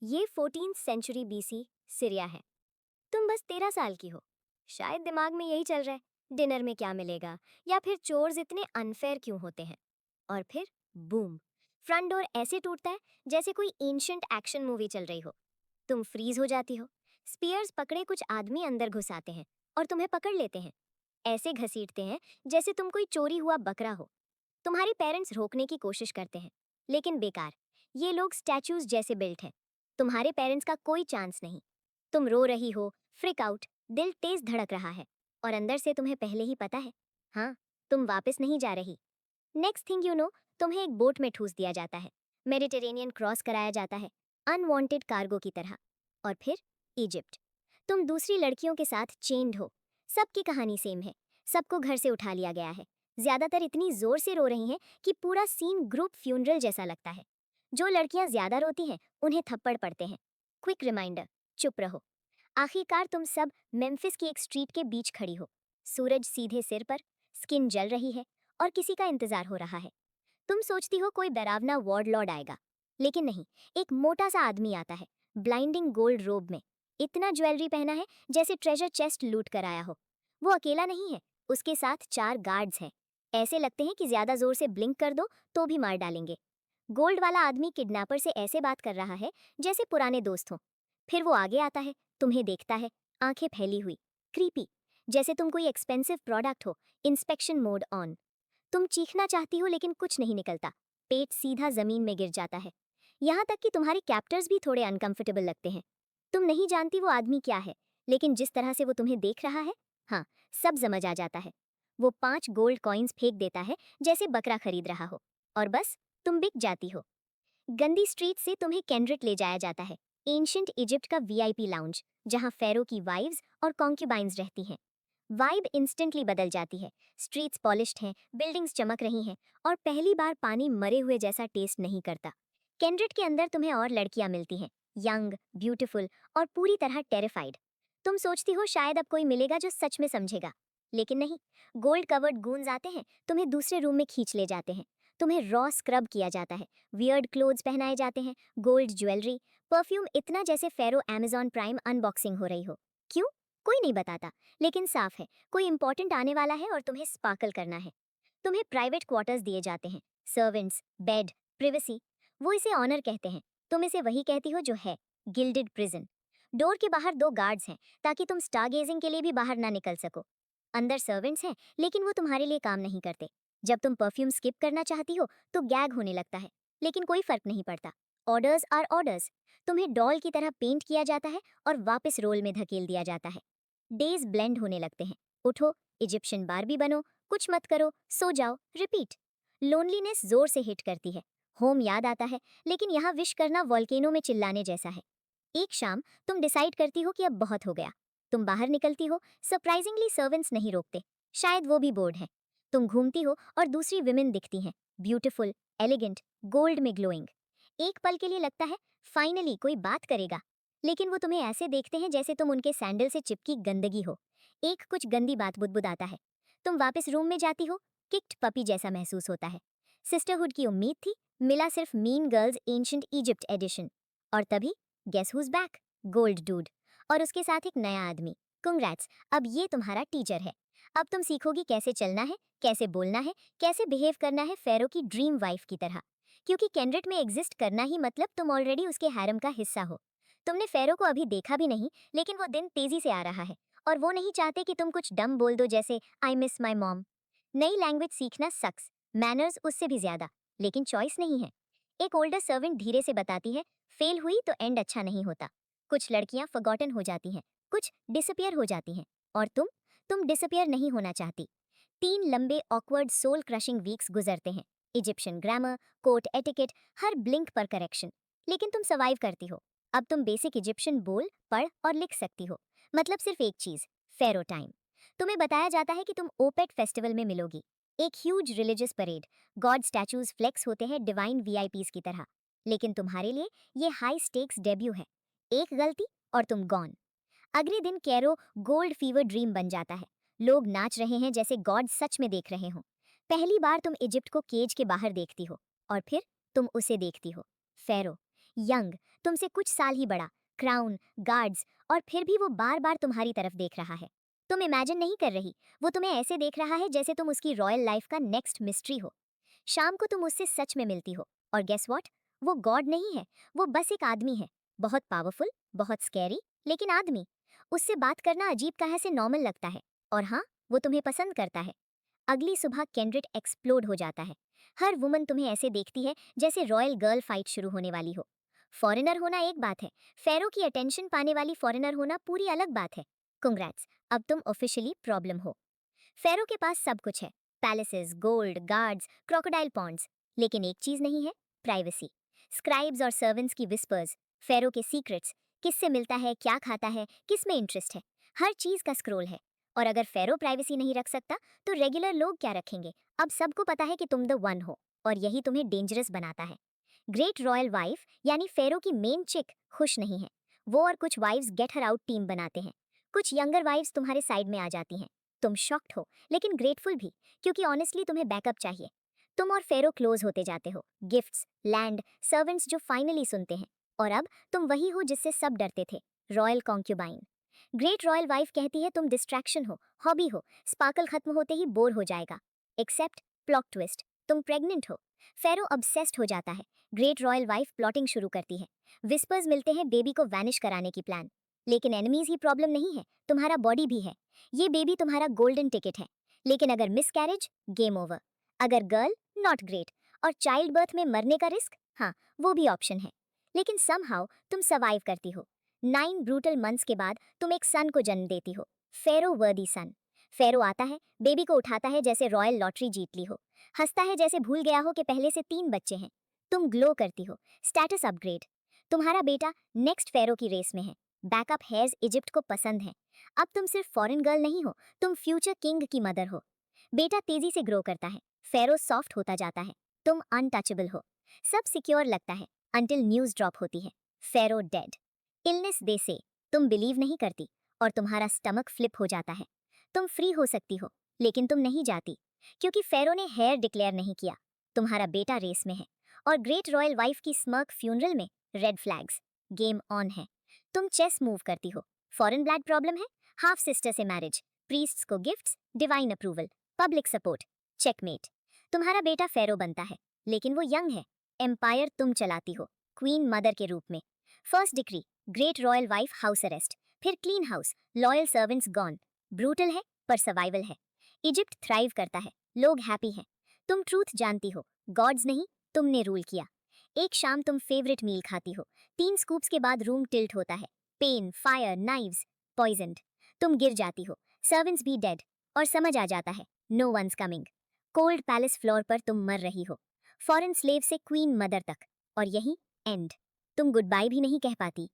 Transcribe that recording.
ये 14th century BC Syria है। तुम बस 13 साल की हो। शायद दिमाग में यही चल रहा है, डिनर में क्या मिलेगा, या फिर चोर्स इतने अनफेयर क्यों होते हैं। और फिर बूम, फ्रंट डोर ऐसे टूटता है जैसे कोई एंशिएंट एक्शन मूवी चल रही हो। तुम फ्रीज हो जाती हो। स्पीयर्स पकड़े कुछ आदमी अंदर घुस आते हैं और तुम्हें पकड़ लेते हैं। ऐसे घसीटते हैं जैसे तुम कोई चोरी हुआ बकरा हो। तुम्हारे पेरेंट्स रोकने की कोशिश करते हैं, लेकिन बेकार। ये लोग स्टैचूज जैसे बिल्ट हैं। तुम्हारे पेरेंट्स का कोई चांस नहीं। तुम रो रही हो, फ्रिक आउट, दिल तेज धड़क रहा है, और अंदर से तुम्हें पहले ही पता है, हाँ, तुम वापस नहीं जा रही। नेक्स्ट थिंग यू नो, तुम्हें एक बोट में ठूस दिया जाता है। मेडिटेरेनियन क्रॉस कराया जाता है, अनवांटेड कार्गो की तरह। और फिर इजिप्ट। तुम दूसरी लड़कियों के साथ चेन्ड हो। सबकी कहानी सेम है। सबको घर से उठा लिया गया है। ज्यादातर इतनी जोर से रो रही हैं कि पूरा सीन ग्रुप फ्यूनरल जैसा लगता है। जो लड़कियां ज्यादा रोती हैं उन्हें थप्पड़ पड़ते हैं। क्विक रिमाइंडर, चुप रहो। आखिरकार तुम सब मेम्फिस की एक स्ट्रीट के बीच खड़ी हो। सूरज सीधे सिर पर, स्किन जल रही है, और किसी का इंतजार हो रहा है। तुम सोचती हो कोई डरावना वार्ड लॉर्ड आएगा, लेकिन नहीं। एक मोटा सा आदमी आता है, ब्लाइंडिंग गोल्ड रोब में। इतना ज्वेलरी पहना है जैसे ट्रेजर चेस्ट लूट कर आया हो। वो अकेला नहीं है, उसके साथ 4 गार्ड्स हैं। ऐसे लगते हैं कि ज्यादा जोर से ब्लिंक कर दो तो भी मार डालेंगे। गोल्ड वाला आदमी किडनैपर से ऐसे बात कर रहा है जैसे पुराने दोस्त हो। फिर वो आगे आता है, तुम्हें देखता है, आंखें फैली हुई, क्रीपी, जैसे तुम कोई एक्सपेंसिव प्रोडक्ट हो। Inspection mode on. तुम चीखना चाहती हो लेकिन कुछ नहीं निकलता। पेट सीधा जमीन में गिर जाता है। यहाँ तक कि तुम्हारे कैप्टर्स भी थोड़े अनकंफर्टेबल लगते हैं। तुम नहीं जानती वो आदमी क्या है, लेकिन जिस तरह से वो तुम्हें देख रहा है, हाँ, सब समझ आ जाता है। वो 5 गोल्ड कॉइन्स फेंक देता है जैसे बकरा खरीद रहा हो, और बस तुम बिक जाती हो। गंदी स्ट्रीट से तुम्हें केंड्रिट ले जाया जाता है, एंशिएंट इजिप्ट का वीआईपी लाउंज, जहां फेरो की वाइव्स और कॉन्क्यूबाइंस रहती हैं। वाइब इंस्टेंटली बदल जाती है। स्ट्रीट्स पॉलिश्ड हैं, बिल्डिंग्स चमक रही हैं, और पहली बार पानी मरे हुए जैसा टेस्ट नहीं करता। केंड्रिट के अंदर तुम्हें और लड़कियां मिलती हैं, यंग, ब्यूटीफुल, और पूरी तरह टेरिफाइड। तुम सोचती हो शायद अब कोई मिलेगा जो सच में समझेगा, लेकिन नहीं। गोल्ड कवर्ड गूंज आते हैं, तुम्हें दूसरे रूम में खींच ले जाते हैं। तुम्हें रॉ स्क्रब किया जाता है, वियर्ड क्लोथ्स पहनाए जाते हैं, गोल्ड ज्वेलरी, परफ्यूम, इतना जैसे फेरो अमेजॉन प्राइम अनबॉक्सिंग हो रही हो। क्यों? कोई नहीं बताता, लेकिन साफ है, कोई इंपॉर्टेंट आने वाला है और तुम्हें स्पार्कल करना है। तुम्हें प्राइवेट क्वार्टर्स दिए जाते हैं, सर्वेंट्स, बेड, प्रिवेसी। वो इसे ऑनर कहते हैं, तुम इसे वही कहती हो जो है, गिल्डेड प्रिजन। डोर के बाहर 2 गार्ड्स हैं ताकि तुम स्टारगेजिंग के लिए भी बाहर ना निकल सको। अंदर सर्वेंट्स हैं, लेकिन वो तुम्हारे लिए काम नहीं करते। जब तुम परफ्यूम स्किप करना चाहती हो तो गैग होने लगता है, लेकिन कोई फर्क नहीं पड़ता। Orders are orders. तुम्हें डॉल की तरह पेंट किया जाता है और वापस रोल में धकेल दिया जाता है। डेज ब्लेंड होने लगते हैं। उठो, इजिप्शियन बारबी बनो, कुछ मत करो, सो जाओ, रिपीट। लोनलीनेस जोर से हिट करती है। होम याद आता है, लेकिन यहाँ विश करना वॉल्केनो में चिल्लाने जैसा है। एक शाम तुम डिसाइड करती हो कि अब बहुत हो गया। तुम बाहर निकलती हो, सरप्राइजिंगली सर्वेंट्स नहीं रोकते। शायद वो भी बोर्ड है। तुम घूमती हो और दूसरी विमेन दिखती हैं, ब्यूटीफुल, एलिगेंट, गोल्ड में ग्लोइंग। एक पल के लिए लगता है फाइनली कोई बात करेगा, लेकिन वो तुम्हें ऐसे देखते हैं जैसे तुम उनके सैंडल से चिपकी गंदगी हो। एक कुछ गंदी बात बुदबुदाता है। तुम वापस रूम में जाती हो, किक्ड पपी जैसा महसूस होता है। सिस्टरहुड की उम्मीद थी, मिला सिर्फ mean girls ancient Egypt edition. और तभी guess who's back, gold dude, और उसके साथ एक नया आदमी। कंग्रेट्स, अब ये तुम्हारा टीचर है। अब तुम सीखोगी कैसे चलना है, कैसे बोलना है, कैसे बिहेव करना है फेरो की ड्रीम वाइफ की तरह। क्योंकि केंड्रेट में एग्जिस्ट करना ही मतलब तुम ऑलरेडी उसके हैरम का हिस्सा हो। तुमने फेरो को अभी देखा भी नहीं, लेकिन वो दिन तेजी से आ रहा है, और वो नहीं चाहते कि तुम कुछ डम बोल दो जैसे आई मिस माई मॉम। नई लैंग्वेज सीखना सक्स, मैनर्स उससे भी ज्यादा, लेकिन चॉइस नहीं है। एक ओल्डर सर्वेंट धीरे से बताती है, फेल हुई तो एंड अच्छा नहीं होता। कुछ लड़कियां फॉरगॉटन हो जाती हैं, कुछ डिसअपियर हो जाती हैं, और तुम डिसअपियर नहीं होना चाहती। 3 लंबे ऑकवर्ड सोल क्रशिंग वीक्स गुजरते हैं। इजिप्शियन ग्रामर, कोर्ट एटिकेट, हर ब्लिंक पर करेक्शन। लेकिन तुम सर्वाइव करती हो। अब तुम बेसिक इजिप्शियन बोल, पढ़ और लिख सकती हो। मतलब सिर्फ एक चीज, फेरो टाइम। तुम्हें बताया जाता है कि तुम ओपेट फेस्टिवल में मिलोगी। एक huge religious parade, god statues flex होते हैं डिवाइन वीआईपीज की तरह। लेकिन तुम्हारे लिए ये हाई स्टेक्स डेब्यू है। एक गलती और तुम गॉन। अगले दिन कैरो गोल्ड फीवर ड्रीम बन जाता है। लोग नाच रहे हैं जैसे गॉड सच में देख रहे हो। पहली बार तुम इजिप्ट को केज के बाहर देखती हो, और फिर तुम उसे देखती हो, फेरो। यंग, तुमसे कुछ साल ही बड़ा, क्राउन, गार्ड्स, और फिर भी वो बार बार तुम्हारी तरफ देख रहा है। तुम इमेजिन नहीं कर रही, वो तुम्हें ऐसे देख रहा है जैसे तुम उसकी रॉयल लाइफ का नेक्स्ट मिस्ट्री हो। शाम को तुम उससे सच में मिलती हो, और गेस व्हाट, वो गॉड नहीं है, वो बस एक आदमी है। बहुत पावरफुल, बहुत स्कैरी, लेकिन आदमी। उससे बात करना अजीब कहाँ से नॉर्मल लगता है। और हाँ, वो तुम्हें पसंद करता है। अगली सुबह कैंड्रिड एक्सप्लोड हो जाता है। हर वुमन तुम्हें ऐसे देखती है जैसे रॉयल गर्ल फाइट शुरू होने वाली हो। फॉरेनर होना एक बात है, फेरो की अटेंशन पाने वाली फॉरेनर होना पूरी अलग बात है। कंग्रेट्स, अब तुम ऑफिशियली प्रॉब्लम हो। फेरो के पास सब कुछ है, palaces, gold, guards, crocodile ponds, लेकिन एक चीज नहीं है, प्राइवेसी। स्क्राइब्स और सर्वेंट्स की विस्पर्स, फेरो के सीक्रेट्स, किससे मिलता है, क्या खाता है, किस में इंटरेस्ट है, हर चीज का स्क्रोल है। और अगर फेरो प्राइवेसी नहीं रख सकता, तो रेगुलर लोग क्या रखेंगे। अब सबको पता है कि तुम द वन हो, और यही तुम्हें डेंजरस बनाता है। ग्रेट रॉयल वाइफ यानी फेरो की मेन चिक खुश नहीं है। वो और कुछ wives get her out team बनाते हैं। कुछ यंगर वाइफ्स तुम्हारे साइड में आ जाती हैं। तुम शॉक्ड हो, लेकिन ग्रेटफुल भी, क्योंकि ऑनेस्टली तुम्हें बैकअप चाहिए। तुम और फेरो क्लोज होते जाते हो, गिफ्ट्स, लैंड, सर्वेंट्स जो फाइनली सुनते हैं। और अब तुम वही हो जिससे सब डरते थे, रॉयल कॉन्क्यूबाइन। ग्रेट रॉयल वाइफ कहती है तुम डिस्ट्रैक्शन हो, हॉबी हो, स्पार्कल खत्म होते ही बोर हो जाएगा। एक्सेप्ट प्लॉट ट्विस्ट, तुम प्रेग्नेंट हो। फेरो ऑब्सेस्ड हो जाता है। ग्रेट रॉयल वाइफ प्लॉटिंग शुरू करती है। विस्पर्स मिलते हैं बेबी को वैनिश कराने की प्लान। लेकिन एनिमीज ही प्रॉब्लम नहीं है, तुम्हारा बॉडी भी है। ये बेबी तुम्हारा गोल्डन टिकट है। लेकिन अगर मिस कैरेज, गेम ओवर। अगर गर्ल, नॉट ग्रेट। और चाइल्ड बर्थ में मरने का रिस्क, हाँ, वो भी ऑप्शन है। लेकिन समहाउ तुम सर्वाइव करती हो। 9 ब्रूटल मंथ्स के बाद तुम एक सन को जन्म देती हो, फेरो वर्दी सन। फेरो आता है, बेबी को उठाता है जैसे रॉयल लॉटरी जीत ली हो, हंसता है जैसे भूल गया हो कि पहले से 3 बच्चे हैं। तुम ग्लो करती हो, स्टेटस अपग्रेड। तुम्हारा बेटा नेक्स्ट फेरो की रेस में है। बैकअप हेयर्स इजिप्ट को पसंद हैं। अब तुम सिर्फ फॉरेन गर्ल नहीं हो, तुम फ्यूचर किंग की मदर हो। बेटा तेजी से ग्रो करता है, फेरो सॉफ्ट होता जाता है। तुम अनटचेबल हो। सब सिक्योर लगता है, अंटिल न्यूज ड्रॉप होती है, फेरो डेड। इलनेस दे से, तुम बिलीव नहीं करती, और तुम्हारा स्टमक फ्लिप हो जाता है। तुम फ्री हो सकती हो, लेकिन तुम नहीं जाती, क्योंकि फेरो ने हेयर डिक्लेयर नहीं किया। तुम्हारा बेटा रेस में है, और ग्रेट रॉयल वाइफ की स्मर्क फ्यूनरल में, रेड फ्लैग्स। गेम ऑन है। तुम चेस मूव करती हो। फॉरेन ब्लड प्रॉब्लम है, हाफ सिस्टर से मैरिज, प्रीस्ट्स को gifts, divine approval, public support, checkmate. तुम्हारा बेटा फेरो बनता है, लेकिन वो यंग है। एम्पायर तुम चलाती हो, क्वीन मदर के रूप में। First decree, great royal wife house arrest, फिर clean house, loyal servants gone. Brutal है, पर सर्वाइवल है। इजिप्ट थ्राइव करता है, लोग हैप्पी हैं। तुम ट्रूथ जानती हो, गॉड्स नहीं, तुमने रूल किया। एक शाम तुम फेवरेट मील खाती हो, 3 स्कूप्स के बाद रूम टिल्ट होता है। Pain, fire, knives, poisoned. तुम गिर जाती हो, सर्वेंट्स भी डेड, और समझ आ जाता है, no one's coming. Cold palace floor पर तुम मर रही हो, फॉरेन स्लेव से क्वीन मदर तक, और यही एंड। तुम गुड बाय भी नहीं कह पाती,